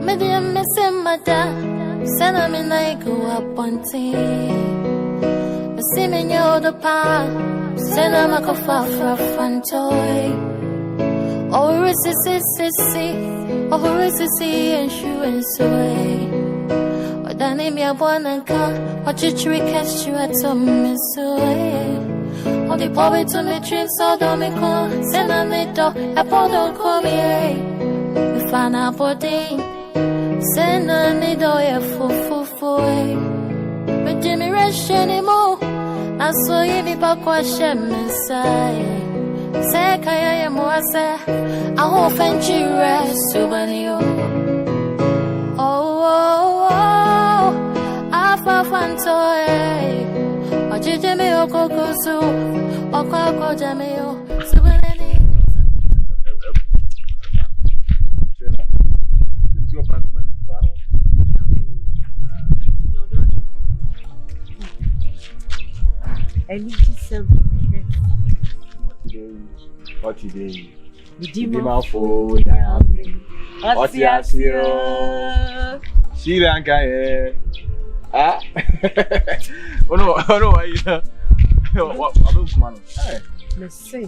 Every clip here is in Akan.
Medium missing my dad, send them in like go up on team. But see me near the park, send them a coffee for a fun toy. Oh, Asisi, and shoe and soy. Or the name ya born and come, what you trick catch you at some miss away. Or the poet to me drinks, so don't me call, send a needle, a pot don't call me. We find a body, send a needle, a full. But Jimmy Rush anymore, I saw you be back wash and messiah. Say, Kaya Moasa, I hope and you rest, Subanio. Oh, I found toy. Or Jimmy Okokusu, or Koko Jamio, Subani. I need to serve. What today? Dima phone. Asisi. Sri Lanka, eh? Ah? Oh no, why you? What about man? Let's say,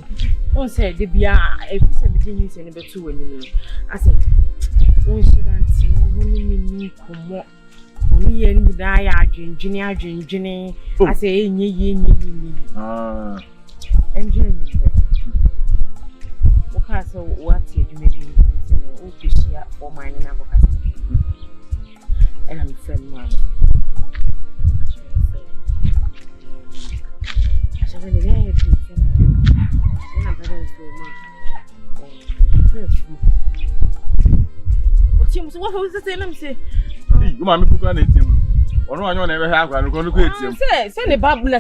on say the bia. If you say between you and the two anymore, I say, on shouldn't see me come up. Only any die, engineer. I say, ye. Ah. Engineer. So what you may be here for mine in advocacy. And I'm friend man. I shall be there to send you. And I'm better to what was the same? Say, you want me to go on it? Or no, I never have one going to quit him. Send the Babula.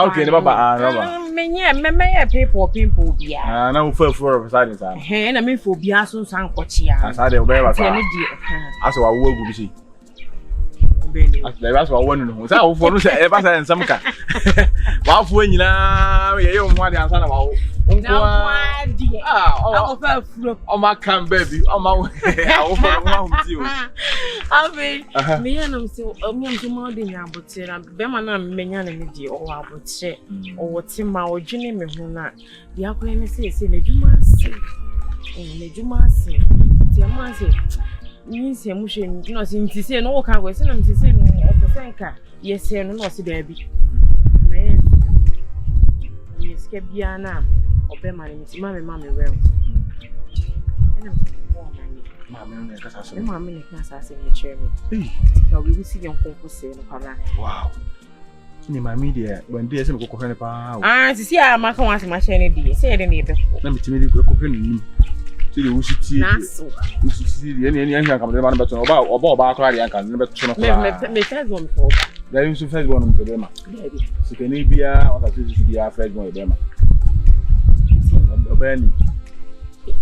Okay, the Baba. May pay for people. Yeah, now for silence. And I mean for Biaso San Cochia. I said, I saw a work with you. That's what I want to know. So, for no ever and some car. Wow, when you know, you don't want to answer about. Oh, my can baby. Oh, my way. I mean, me and I'm so more than you, but Bemana Menyan and the or I would say, or what's in my original Mona. The Aquarius says, in a Jumasi, Tiamasi. Means your motion, you know, since you say no car was in to say no, the Franca. Yes, sir, no, see, baby. Man, you escape Biana. Obey my mammy, well. And I'm Mammy, assassin, the chairman. We will see your uncle say, wow. In my media, when there's some coconut power. Ah, to see our Marco was my shiny day, said the neighbor. Let me tell you, coconut. We should see any young man, but about crying, I can never turn off. Me first one for there is the first one to them. So can it be a first one of them?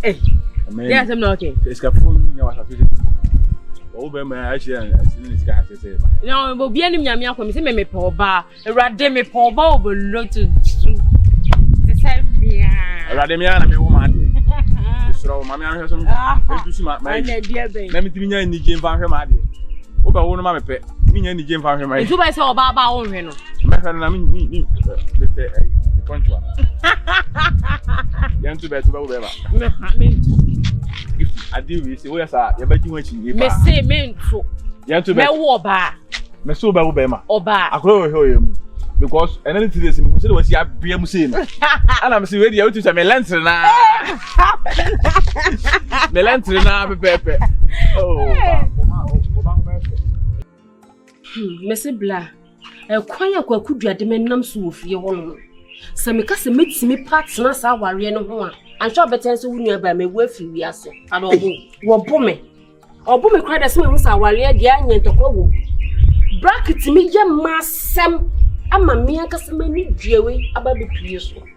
Eh, yes, I'm not okay. It's got full over my actually, as soon as I say, no, but be any young from me, poor bar, a rademi poor bar, but not to the same. Rademian, a woman. So, Mamma has some my dear baby. Let me tell you, any game for him. Over one of my pet, me any game for him. I do myself about my own. My friend, I mean, the point one. Young to bed to over. I do this. Where's that? You're betting what you may say, men. Young to bed war bar. Meso Obama. Oba. I grow him. Because anything to this was your BMC. And I'm ready to say, Melantrina. Melantrina, Pepe. Oh, Messi Bla. A quiet could be a demenum soup, your woman. Some because meets me parts, not our warrior no one. And shall better so nearby me with you, yes. I don't know. What booming? Or booming cried as soon as our warrior, the onion to go. Bracket me, young massam. I'm a mere Casamani Joey about the previous one.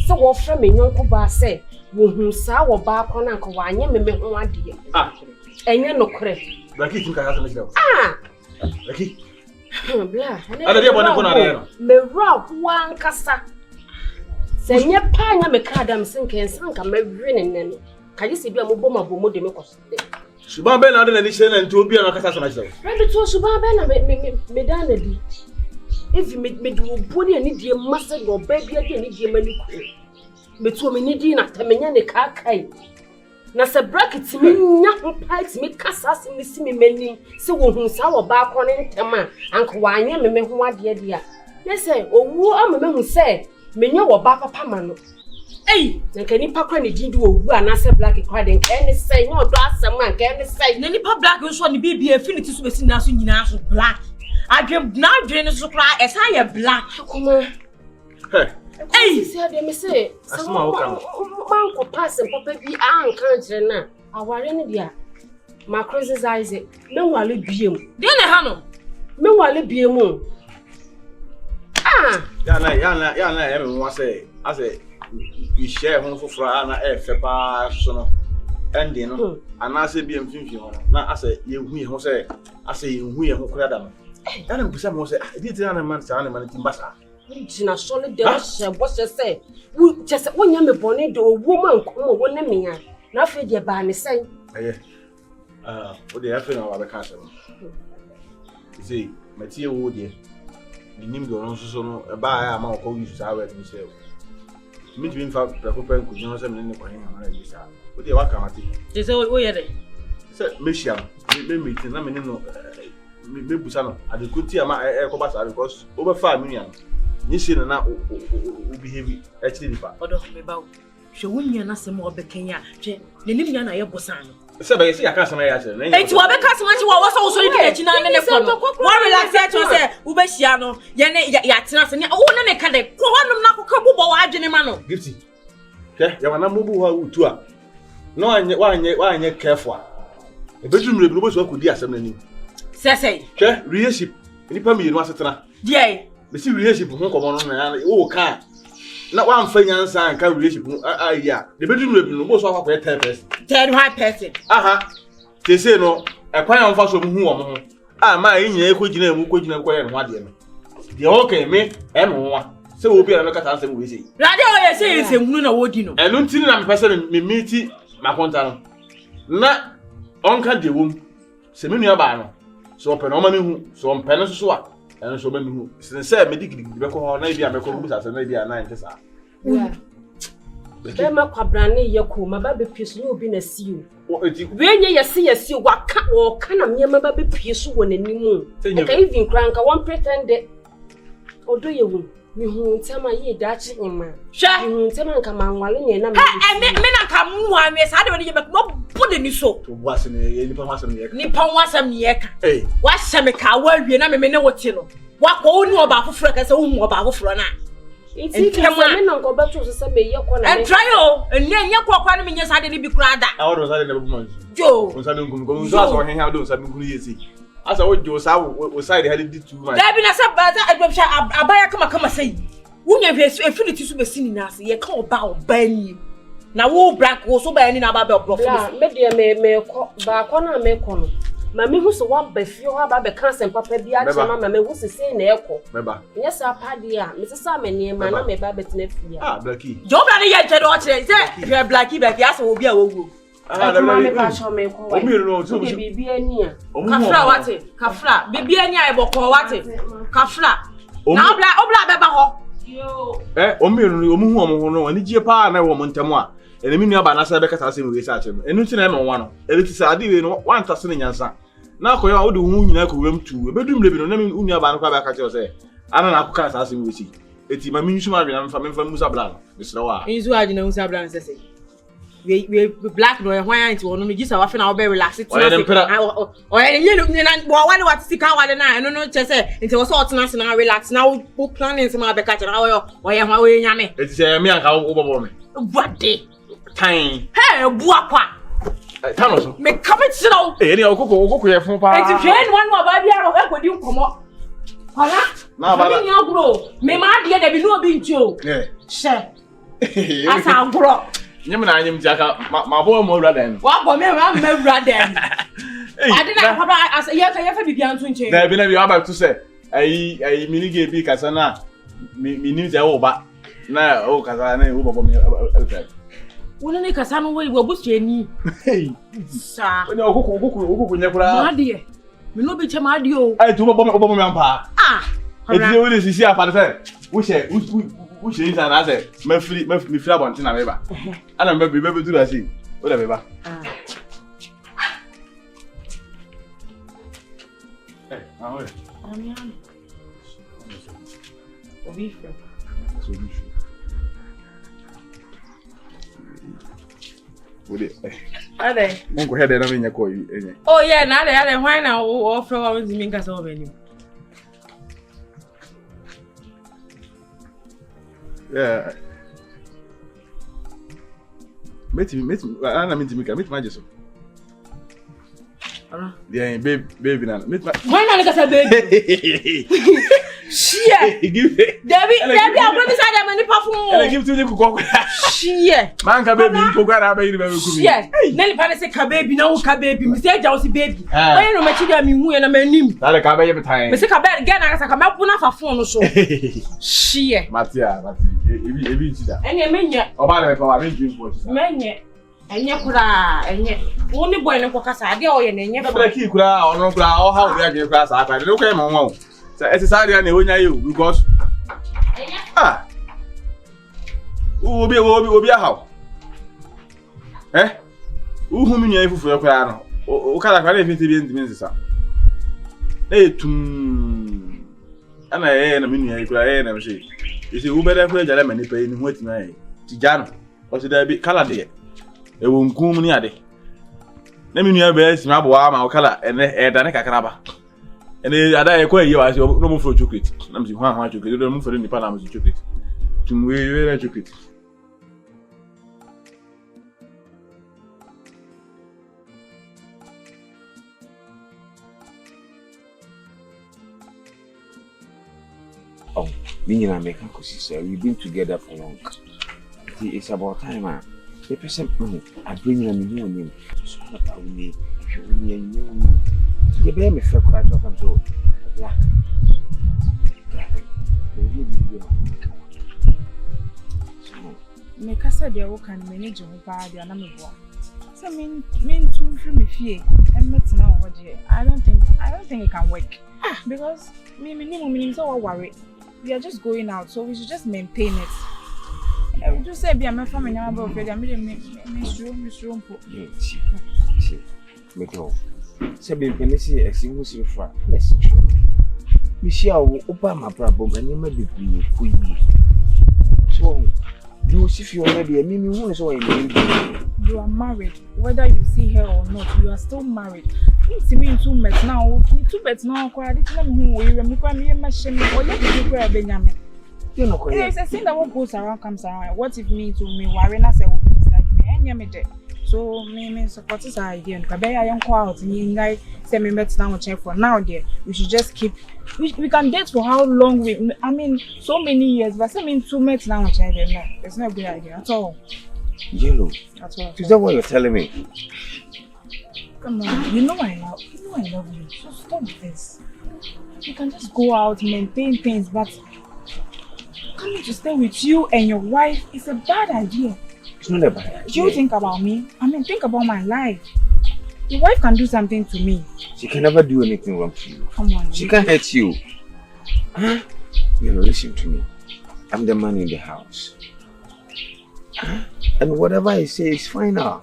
So, what from a young Cuba say, who sour bark on Uncle Wanya, me one dear. Ah, and you're no credit. Becky, you can have myself. Ah, Becky. Blah, me rob one cassa. Say, your pine, I'm a card, I'm sinking, sunk, I'm a grinning. Can you see a mobile democracy? Suban ben na de na ni se na nti obi na kasa sana kyerɛ. Ready to suban ben na me dan na di. If me do boni ani die massa no baby ade ani die mani ku. Me to me ni di na tamenya ne kakai. Na se bracket me nya ho pikes me kasa se me si me mani se wo hu sa wo ba akɔ ne ntama anko wa anya me ho ade dia. Na se owu amama hu se me nya wo ba papa ma no. Hey, nka nipa kwa ne dindi owu anase black kwa den ka ne say no do asem an ka ne say na nipa black nso ne bibia finity so besi na so nyina so black adwe na adwe ne so kra esa ye black kuma hey see ade me say asma wo kan man ko pass papa bi an kan kire na aware ne dia ma crosses eyes me wale biem de ne ha no me wale biem ya na ya me wa say ase you share hon for na e fe pa so no ending no anase bi mfimfim ho na ase ye hu ye ho say ase ye hu ye ho kura da no ana busa mo say di ti na man sa na man timbasa jina solid de wo say wo chese wo nya me bone de owo man ko wo ne me ya na fe de ba ne say o de afi na wa be ka se no see matie wo de ni nim do no so no e ba ya ma ko yu sa wa ni say me bi mfa preocupen ku jino se me ne ko hen amara bi sa o de wa ka mate je se wo ye de se me shia me meet na me ne no me busa no adekuti ama e ko basa because o be fa me nua ni se na o behave e chiri nipa odo me bawo hwe wonua na se mo obekenya hwe ne nim nua na ye bosan no se ba ye se aka sama ya chiri na enti wo be ka se wanchi wo so so ni de na ne ko no wo relax ya cho se wo be hia no ye ne ya tena se ne wo ne ka de ko honum na ko ka bubo wa adwene ma no Gifty ke ya wana mubu ha utu a no anye careful e bedroom le bo so akodi asem na ni sesei ke relationship nipa mi yenu asetena die me si relationship ho komo no na wo ka na wa mfa nyansa nka relationship ya the bedroom le bo so akwa 10 person aha te say no e kwan am fa so mu hu wo mo ho ma yin ko gina mu ko ya no ade no de okay me e mo wa se wo bi na me kata ansem we sei radio ye sei se hunu na wodi no enu ntini na me pese me meeti makonta no na onka de wom se me nua ba no so ope no ma me hu so ompe no so a enu so ma me hu se me digidi be ko ho na bia me ko bu sa se na bia na ntesa be ma kwabrane ye ko ma ba be piesu no obi na siu we nye yesi waka wo kana me ma ba be piesu wo nanimu e ka even kranka one pretend odo ye wu mi hu ntama ye dachi ima hwe mi hu ntama nka manwale nye na me na ka mu ame sa de we ye mo bude ni so to boase ne ye nipa wasem ne ye ni pa wasem ne ye ka eh wa hyeme ka wa wie na me ne wote no wa ko ni oba afoforo ka se wo mu oba afoforo na iti ke me no ko beto so se me ye ko na e try o enye ko kwa no me nya sa de ni bi kura da a wo sa de na bu man jo on sa de ngum ko so aso hen ha do sa ngum yesi asa wo jo sa wo side ha di too much da bi na sa ba za adwabsha abaya kama sei wunya hwe affinity so be sini na ase ye ka oba ni na wo black wo so ba ni na ba be obrofo me de me ko ba ko na me ko no ma me hu so wa ba fio ha ba be cancer papa bi a che ma me hu se sei na eko meba yes apadi a me se sa me ne ma na me ba betina fia Becky jo bra ne ye jedo o chere se hwe Becky asa wo bi a wo ma me pa cho me ko wa o mi no so bibi ani a kafra wate kafra bibi ani a e boko wate kafra na obla be ba ho yo o mi no o mu hu o mo no ani gie pa na wo mo ntemu a ene mi nua ba na sa be kata se me we sa che no enu ti na me nwa no ele ti sa ade we no wan ta se ne nyansa na akoya wo de hu nyina ko wem tu e bedum le bi no na mi nua ba no kwa ba ka che o se ana na akụka sa se me we si eti ma mi nsu ma bi na mfa musa bla no bisra wa nsu adi na musa bla no se we black no hwan anti wono no gisa wa fe na wo be relax it na o ye nye na bo wale wat sika wale na no no che se nti wo so otena se na relax na wo planning se ma be ka che na wo ye hwan wo ye nyame eti se me anka wo bobo me wade time hey bua kwa tano so me come it slow ni okoko ye fun pa eti hwe ni wan wa ba bia ro e kodi nkomo hala na ba ni agro me ma de da bi no obi ncho she asa agro nyem na anyem jaka ma bo mo wura den wa bo me ma wura den ade na papa as ye fa bibia nto nche na bi wa ba to say ayi mini ge bi kasa na mi ni je wo ba na o kasa na wo bobo me Wona ne kasa no we wabusuani. Hey. Sa. Oni okuku nyekura. Ma de. Me no be chema de o. Ai tu bo me ampa. Ah. Eti we dey sisi afa de say. We share inside na say me free abonti na meba. Ana me be do that say. O da meba. Ah. Eh, awe. Amiano. Obi fo. So you should. Ade. Mongo head na me nyako enye. Oh yeah, na ade why na o fro wa nzi minka so bani. Yeah. Meti ana meti majeso. Ara. Yeah, baby na. Why na nka say baby? Shie. Debbie, I promise I am any perfume. I give to you cook. Shie. Man ka baby cook na baby baby cook. Shie. Neli pa say ka baby na wo ka baby. Me say ja wo si baby. Why no machi da me hu na manim. Dale ka baby time. Me say ka baby get na ka ma puna fa phone no so. Shie. Matia. Ebi chida. Ene menye. Oba na ko wa me dream for chida. Menye. Enye kura enye. Wo ni boy ne ko kasa ade o ye na enye. Na Becky kura ono kura o ha we agye kura sa akwa. Ne ko e mo won. It's sorry na onya you because obi how uhu mi nyan fufu yakwa no o kala kwa na fiti bi ndimi nsesa tum ana na mi nyan kura na mshi isi ubeda kwa jale mani pe ni hoti na ti jano o se da bi kala de wo nkum ni ade na mi nyan be si ma bo ma o kala da ne kakraba ene ada e kwa yewa no mo fro chocolate na msi hwa chocolate do mo fro ni pa na msi chocolate tumwe na chocolate oh me and America we've been together for long. It's about time the person I bring you me name so about me if you know you be me feel quite often so black. Me kasa de wo kan manage ho pa de na me bo. So me too free me fie. Em metina ho de. I don't think it can work. Because me so worry. We are just going out, so we should just maintain it. I would just say be a me family na about me sure mpo. Me go. Se be penisi exingu sifa. Let's try. Me share opa my problem and you may be kuyi. So you see if you already me who is so you are married. Whether you see her or not, you are still married. See me too much now. Me too much now. I didn't know who we were. Me kwa me machine. Or let me go Benjamin. You know, there's a thing that what goes around comes around. What if me to me worry na say will be like me and me there. So me support this idea. Kabe I am out. Me guy say me met now check for now there. We should just keep. We can date for how long I mean so many years. But I mean 2 months now check there. No, it's not a good idea at all. Yellow. That's all. Is that what you're telling me? Come on, you know I love you. So stop this. You can just go out, maintain things, but coming to stay with you and your wife is a bad idea. It's not a bad idea. You think about me. I mean, think about my life. Your wife can do something to me. She can never do anything wrong to you. Come on. She can't hurt you. Huh? You know, listen to me. I'm the man in the house. Huh? And whatever I say is final.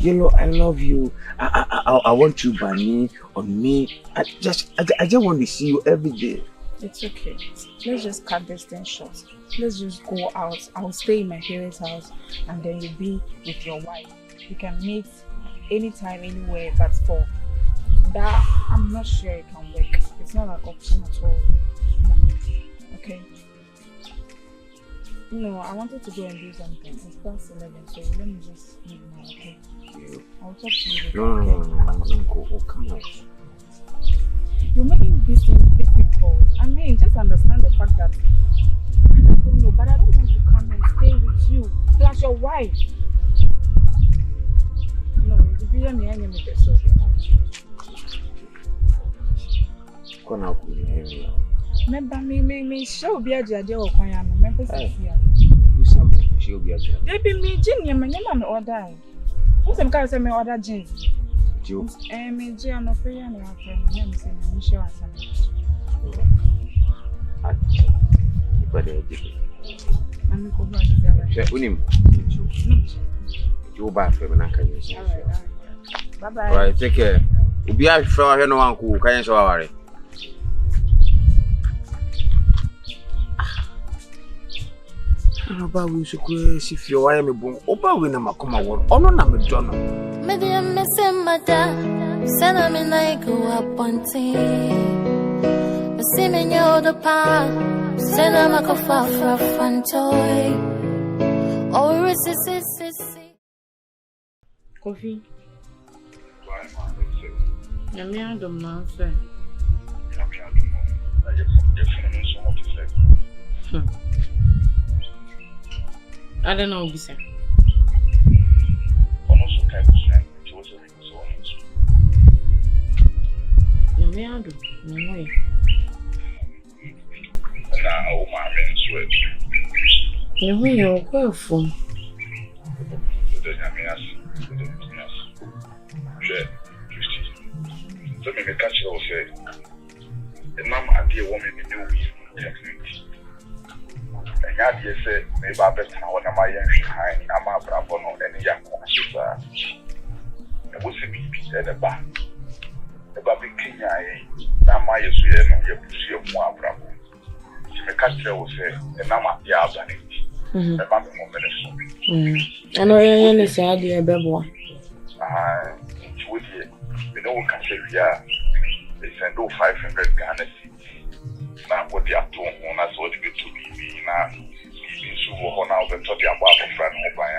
Yellow, I love you. I want you by me, on me. I just want to see you every day. It's okay. Let's just cut this thing short. Let's just go out. I'll stay in my parents' house and then you'll be with your wife. You can meet anytime, anywhere, but for that, I'm not sure it can work. It's not an option at all. Okay. No, I wanted to go and do something. It's past 11, so let me just leave now, okay? I'll talk to you later. No. Oh, come on. You're making this thing difficult. I mean, just understand the fact that I don't know, but I don't want to come and stay with you, plus your wife. No, it's really me so. Come out with me. Remember me show be a judge or Remember you She'll be at you. They be me gin, my order. Who's some kind of me order gin? You. Me gin, no pay any of them. I'm saying, I'm sure I'm going to go Unim. You buy from an uncle. Bye bye. All right, take care. We'll be out for her no uncle. Can you show her? About we should go if you are me born. Oba we na makoma won. Ono na me jono. Me dey miss my dad. Send me na go up on team. Me see me nyo the pa. Send me go far fun toy. Oh, si. Coffee. Yami adom na say. I don't know, Bisa. Yami adom, no way. You know you're quite full. So me catch you say, the mom and the woman me do technique. And ya dey say me ba best na wona ma yen hwe han ama bravo no ene ya ko so e wo se bibi e de ba. E ba be Kenya e na ma yesu ye no ye pusu e mu abravo. Si me catch you say, e na ma ya abani. E ba me mo meneso. Ano ye ne say ade e bebo. We know we can say we are. They send 500 Ghana cedis. Now what they are doing, that's what they get to be now. Even so, we now the top their bar for friend who buy.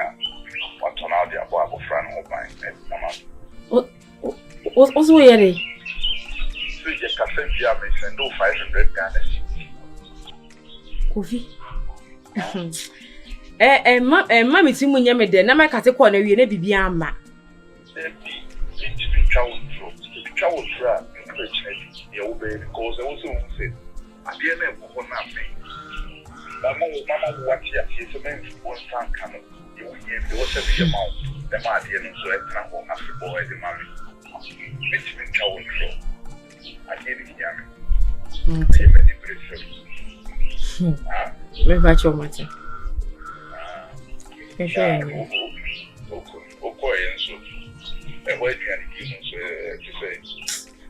What turn out their bar for friend who buy. What's the way? So you can say we are send 500 Ghana cedis. Coffee. Mammy Timunya me there. Now my cat corner we ne bibi ama. Travel track you obey because I also say at the end of one me. Mama watch ya see so many one time can you hear the what's the amount the man the end so I can go after boy the mommy. It's been travel through. I didn't hear me. Okay. Me va cho matin.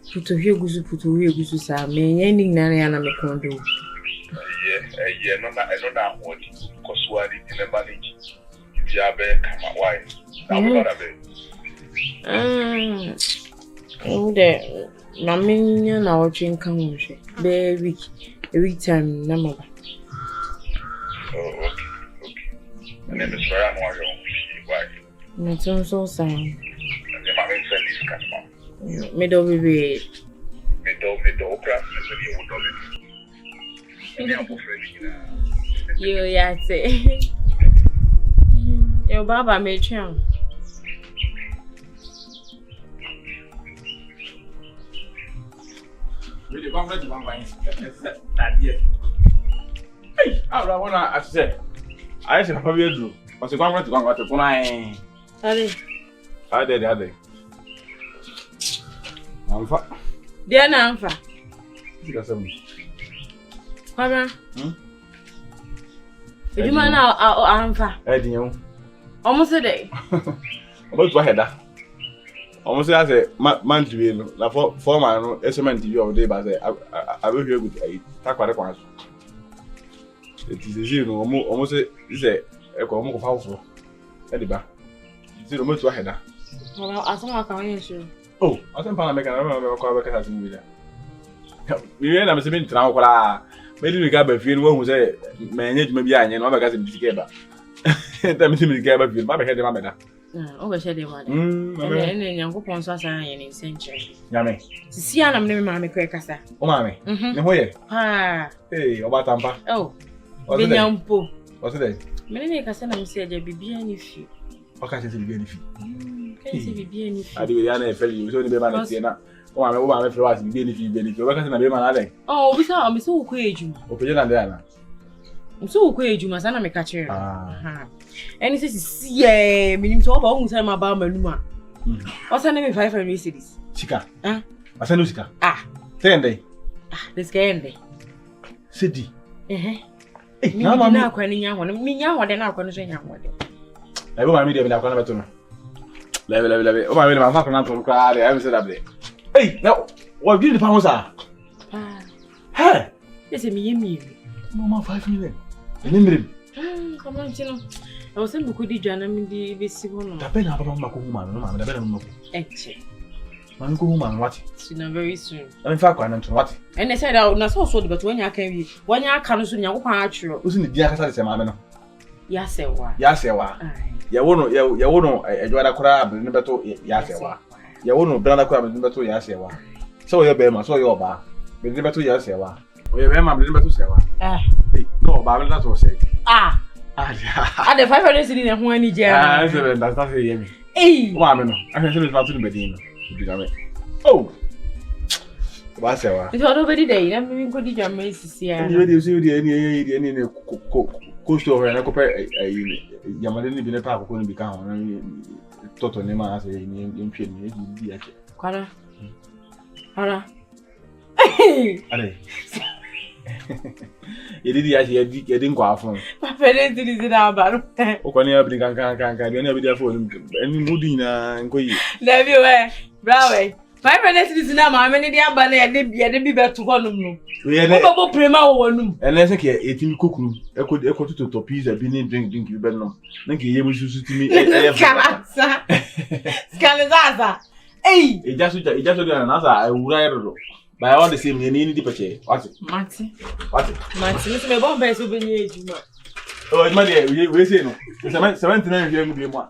Je Puto guzu sa me nyeni na na me kondo. Yeah, no na what cause what in the manage. If you are be come why. De na me nya na otwe nka ho hwe. Be week time na maba. Okay. And then Mr. Ryan was why. Me ton so sa. Middle craft you yeah say your baba me try really one that here hey I wanna say I say papa we do o se kwamra to kwamra to funa ade Amfa. Dia na amfa. Diga samu. Kwara. Ejuma na amfa. Dinyo. Omo se dey. Omo to heda. Omo se ase man TV no. Na for man no esement TV of day ba say abe hwe good ai. Takware kwan so. It is easy no omo se say e ko omo ko fa so. E di ba. Ti omo to heda. Wala asama ka wan yesu. Oh, I think Panama can remember what I was doing with that. We are not saying Tranquilla. Maybe we got a few who say, manage maybe I know because it's together. Tell me to get a few, Mamma had the mamma. Oh, said the one. And young Ponsas in century. Yammy. See, I'm never mammy cracker. Oh, mammy. No way. Ah, hey, about Tampa. Oh, what's the young po? What's the day? Many Cassandra said there be any few. What can you be any few? I do it, I you. So the man, oh, I'm over for us, be any few, what can I be my oh, we saw me so quick. Okay, you're not there. I'm so quick, you must not make a chair. And he says, yeah, meaning to all who time about Manuma. What's her name? 500 cities. Sika. I send you Sika. 10 day. This guy. City. Now, I'm not quite young one. Me, now, what then I'm going to say young one. I will meet you with a conversation. Level. Oh, my God, I'm not going to cry. I haven't said that day. Hey, now, what did the pounds are? Hey, it's a me. No more 5 million. Remember, come on, Chino. I was saying, could you join me? The civil. the pen up on my woman, no, the pen. Actually, I'm going home and watch it. Soon, very soon. In fact, I'm not what. And they said, I was also, but when you came, when you can't soon, you're who's in the Diacasa, Mamma? Yes, sir. Yes, you won't, a Joanna crab, number 2, yes, you won't, Brother crab, number 2, yes, so your bema, so your bar, but number 2 years, we have my number 2, no, Babylon, that was it. At the 500 city in one year, that's not a hey, woman, I can say it's not to the bedroom. Oh, what's that? It's already day. I'm going to go to your mace. You see, any coast over and I compare Yamadini in a park going to become total name as a impudent. Quara. You did actually getting quite from. My parents did it about. Okonia can you never be there for any moody and go. There you were, Broadway. 500 is now, my many dear banner, and be back to one room. We had a prima one, and let's say 18 cook room. I could echo to Topis, a beanie drink, you better know. Thank you, you to me. Scalazaza. Hey, it just another. I would rather. By all the same, you need the purchase. What's it? Marty, Mr. my bomb base will be near you. Oh, my dear, we say no. 79 years will be one.